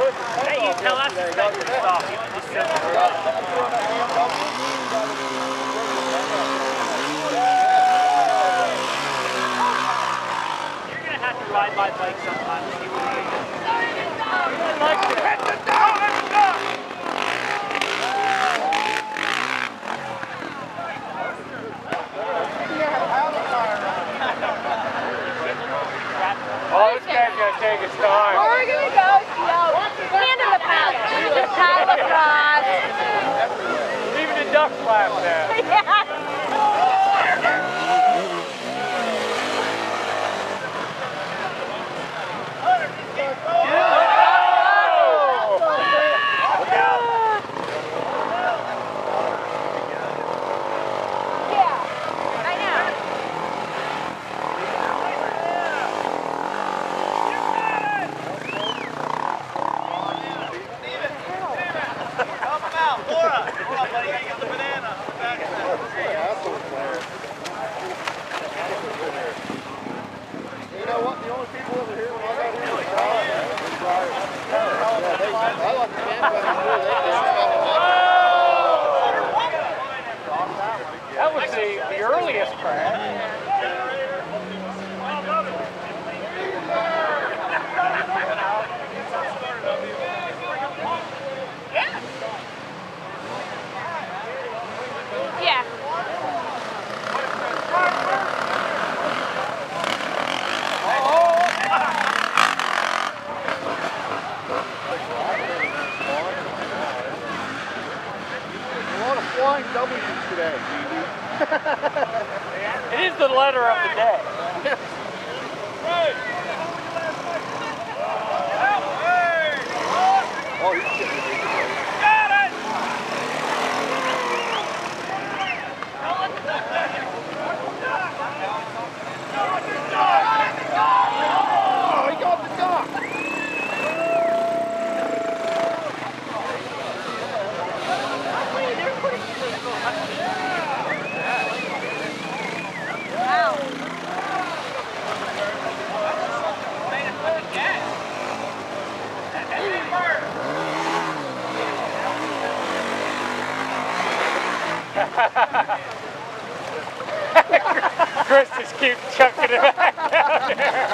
Hey, you tell us to stop your stop. Just simple. You're gonna have to ride my bike sometime and see what it is. I like to hit the down and stop. Oh, this guy's gonna take his time. We're gonna go slow. Hand him the paddle. Just paddle across. Even the ducks laugh at. That was the earliest crash. Yeah. Flying W's today. It is the letter of the day. Oh, he's getting it. Got it! Oh, he got the dock. Chris just keeps chucking it back down there.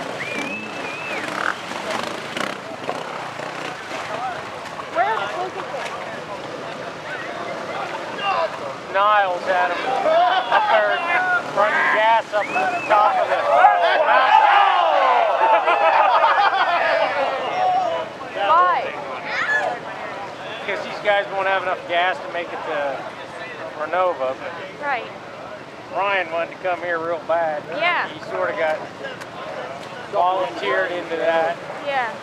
Where are the focus? Niles had him up there running gas up to the top of the mountain. Why? Because these guys won't have enough gas to make it to Renova. Right. Ryan wanted to come here real bad. Yeah. He sort of got volunteered into that. Yeah.